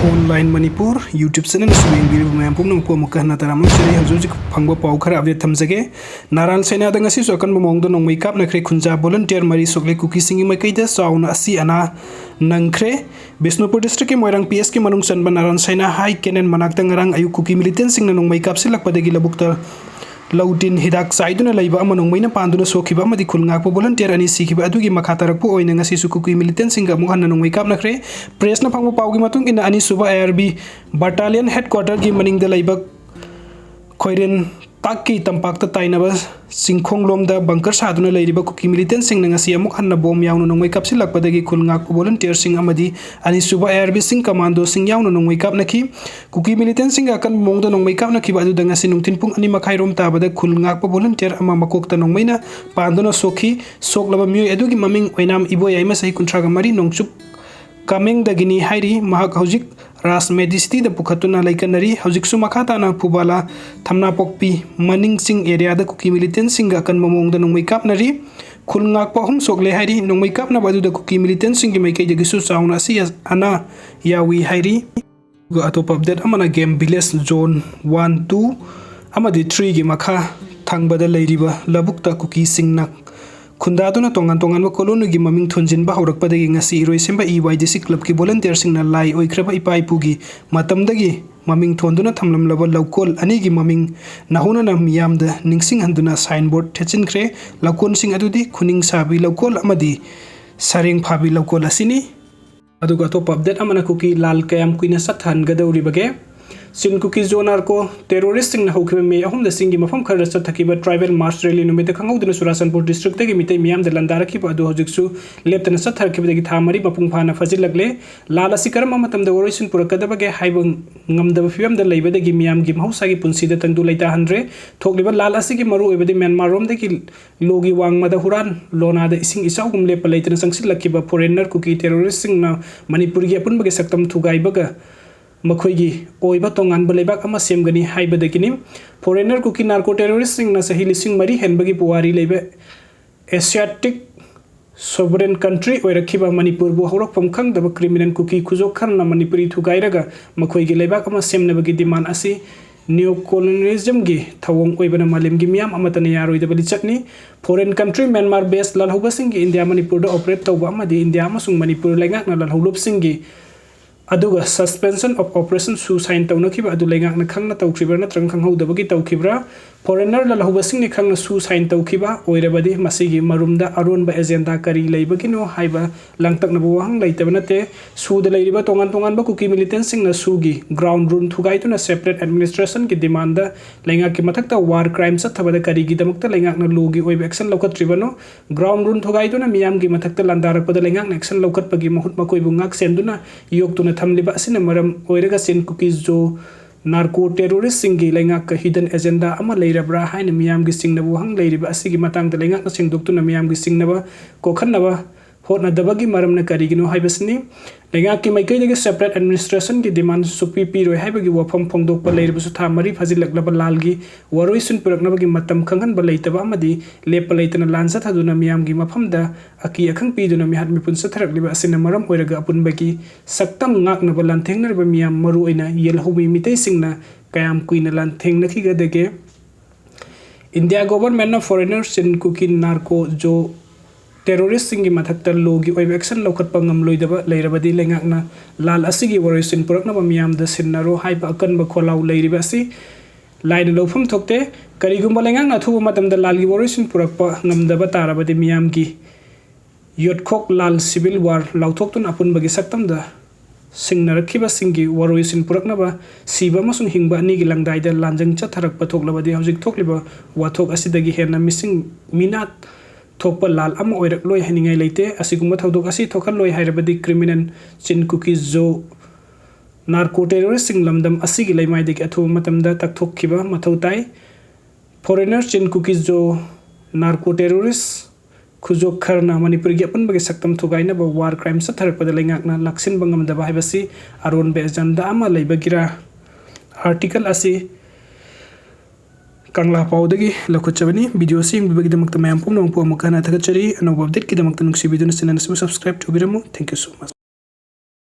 Online Manipur YouTube channel सुबेंगिर ma'am Punam को मकहना तराम सरी हजूज फंगबा पाव खरा अपडेट थमजगे नारायण सेना दंगसी सकन मोंगदो नोंगमै काप नखरे खुंजा वॉलंटियर मरी सोकले कुकिसिंगी मैकेइदा चाओना आसि अना नंगख्रे बिष्णुपुर डिस्ट्रिक्ट के मोइरांग पीएस के मनुंग चनबा नारायण सेना हाई केनेन मनाक्ता ngarang ayu कुकी मिलिटेंट सिंग नोंगमै काप सिलकपदगी लबुक्ता लौटिन हिदाक साइदुना लैबा नोंगमैना पांदुना सोखिबा अमदि खुलंगाकपो वॉलंटियर अनि सिखिबा अदुगी मखातरकपो ओइना ngasi कुकी मिलिटेंट सिंग अमुक हन्ना नोंगमै काप नखरे प्रेसना फंगबा पावगी मतुंग इन अनि सुबा ARB बटालियन हेडक्वार्टर की मनिंगदा लैबा खोइरेन ताकि तंपाक्ता ताइनबा सिंखोंगलोमदा बंकर सादुना लैरिबा कुकी मिलिटेंट सिंग ngasi अमुक हन्ना बॉम यावनो नोंगमै काप सिलकपदगी खुलंगाकपो वॉलंटियर सिंग अमदि अनि सुबा ARB सिंग कमांडो सिंग यावनो नोंगमै काप नखि कुकी मिलिटेंट सिंग अकन मोंगदा नोंगमै काप नखिबा अदु दंगasi नुंगथिन पुंग अनि मखाइरोम ताबदा खुलंगाकपो वॉलंटियर अमा मकोकता नोंगमैना पांदुना सोखि सोकलबा मियोय अदुगी ममिंग ओइनाम इबोय आइमा सही कुंट्रागा मरी नोंगचुक कमिंग दगिनी हाइरी महक हौजिक रास मेडिसिटी द पुखतुना लैकनरी हौजिकसु मखाताना फुबाला थमना पोकपी मनिंग सिंग एरिया द कुकी मिलिटेंट सिंग अकन ममोंगदा नोंगमै कापनरी खुलंगाकपा हम सोकले हाइरी नोंगमै कापना बदुदा कुकी मिलिटेंट सिंग मैकेइदगिसु चाओना आसि अना यावी हाइरी अतोप अपडेट अमना गेम विलेज जोन 1 2 अमदि 3 गी मखा थांगबदा लैरिबा लबुक्ता कुकी सिंगना खुंदादुना तोंगान तोंगान कोलोनुगी ममिंग थुंजिनबा हौरकपदगी ngasi इरोइसेंबा EYDC क्लब की वॉलंटियर सिंगना लाई ओइख्रबा इपाइपुगी मतमदगी ममिंग थोंदुना थमलमलबा लौकोल अनिगी ममिंग नाहुना मियामदा निंगसिंग हंदुना साइन बोर्ड थेचिनख्रे लौकोल सिंग अदुदी खुनिंग साबी लौकोल अमदि सारेंग फाबी लौकोल असिनी अदुगा तो अपडेट अमना कुकी लाल कयाम कुइना सथान गदौरिबगे सिन कुकी जोनार को टेरोरिस्ट सिंग हौखिबा मे अहुम द सिंगी मफम खर सथकिबा ट्राइबल मार्च रैली नुमित खंगौदना सुरासनपुर डिस्ट्रिक्ट तगी मितै मियाम द लंदारखिबा अदु हजिकसु लेप्तना सथरखिबदगी थामरी मपुंग फाना फजिलगले लाल असि करम मतमद वरोइसिन पुरकदबगे हाइब ngамदब फिबम द लैबदगी मियाम गी महौसागी पुंसीद तंगदु लैता हनरे थोकलिबा लाल असि की मरु ओइबदि म्यांमार रोमदगी लोगी वांगमद हुरान लोनाद इसिंग इसाउगुम लेप लैतना संगसिलखिबा फॉरेनर कुकी टेरोरिस्ट सिंग न मणिपुरगी अपुनबगे सक्तम थुगाइबगा मखोइगी ओइबा तोंगान बलेबाक अमा सेमगनी हाइबदगिनी फॉरेनर कुकी नार्को टेरोरिस्ट सिंग न सही लिसिंग मरी हेनबगी पुवारी लेबे एशियाटिक सोवरेन कंट्री ओइरखिबा मणिपुर बु हौरकफम खंगदब क्रिमिनल कुकी खुजोक खरना मणिपुरी थुगाइरगा मखोइगी लेबाक अमा सेमनबगी डिमांड असि न्यू कोलोनियलिज्म की थवोंग ओइबना मालेमगी मियाम अमतने यारोइदबली चटनी फॉरेन कंट्री म्यांमार बेस लालहौबसिंग इंडिया मणिपुर ऑपरेट तौबा अमदि इंडिया अमसुंग मणिपुर लैंगाकना लालहौलुपसिंगी अदुगा सस्पेंशन ऑफ ऑपरेशन सु साइन तौनखिबा अदु लैंगाकना खंगना तौखिबा नत्रंग खंगहौदबगी तौखिब्रा फॉरेनर लालहौबसिंगनि खंगना सु साइन तौखिबा ओइरबदि मसिगी मरुमदा अरोनबा एजेंडा करी लैबगिनो हाइबा लंगतकनबो वहंग लैतब नते सुद लैरिबा तोंगान तोंगान बा कुकी मिलिटेंट सिंगना सुगी ग्राउंड रूल थुगाइतुना सेपरेट एडमिनिस्ट्रेशन की डिमांड लैंगाकि मथक्ता वार क्राइम सथबदा करीगी दमक्ता लैंगाकना लोगी ओइबा एक्शन लौकत्रिबनो ग्राउंड रूल थुगाइतुना मियामगी मथक्ता लंदारकपदा लैंगाकना एक्शन लौकत्पगी महुत मकोइबु ngak सेंदुना योक्तुना थमलिबा असिना मरम ओइरगा सिन कुकी जो नार्को टेरोरिस्ट सिंगी लैंगाक हिडन एजेंडा अमा लैरब्रा हाइन मियामगी सिंगनबु हंग लैरिबा असिगी मतंगदा लैंगाक सिंगदुक्तुना मियामगी सिंगनबा कोखनबा होटनदबगी मरमना करिगिनो हाइबसनी लैंगाकी मैकेइदगी सेपरेट एडमिनिस्ट्रेशन की डिमांड सुपी पीरोय हाइबगी वफम फोंगदोकपा लैरिबसु था मरी फजिलकलबा लालगी वरोइसुन पुरकनबगी मतम खंगनबा लैतबा अमदि लेप लैतना लानसा थदुना मियामगी मफमदा अकी अखंग पीदुना मिहात मिपुन सथरकलिबा असिना मरम ओइरगा अपुनबगी सक्तम ngaknaba lanthengnerba miyam maru oina yelhobi mitei singna kayam kuina lanthengnakhigedege India government na foreigners in kuki narco jo terrorist singi mathakta logi oiba action lokhatpa ngamloidaba leirabadi lengakna lal asigi warisin puraknaba miyam da sinnaro haiba akanba kholau leiriba asi line lofum thokte karigumba lengakna thuba matamda lalgi warisin purakpa ngamdaba tarabadi miyam gi yotkhok lal civil war lauthokton apunbagi saktamda सिंगनरखिबा सिंगी वरोइसिन पुरकनबा Ziba मसुंग हिंगबा निगी लंगदाइदा लांजंग चथरकपा थोकलबदि हौजिक थोकलिबा वाथोक असिदगी Hena missing मिनात थोकपा लाल अमा ओइरकलोय हनिंगाय लैते असिगुम्बा थौदोक असि थोखललोय हाइरबदि criminal चिन cookie Zo narco terrorist सिंग लमदम असिगी लैमाइदगी अथुब मतमदा तकथोकखिबा मथौ ताइ foreigner चिन cookie Zo narco terrorist खुजोक Kharna Manipur की अपन बगे सक्तम थुगाइना बा वार crime सथरपद लैंगाकना Luxon बंगमदबा हाइबसि अरोन बेजंदा अमा लैबगिरा article असि कंगला पाउदगी लखुचबनी वीडियो सिंग बिबगिदमक्ता मयम पुमनों पुमकना थगचरी अनोब अपडेट किदमक्ता नुक्सिबिदुन चैनल सब्सक्राइब टुबिरमु थैंक यू सो मच।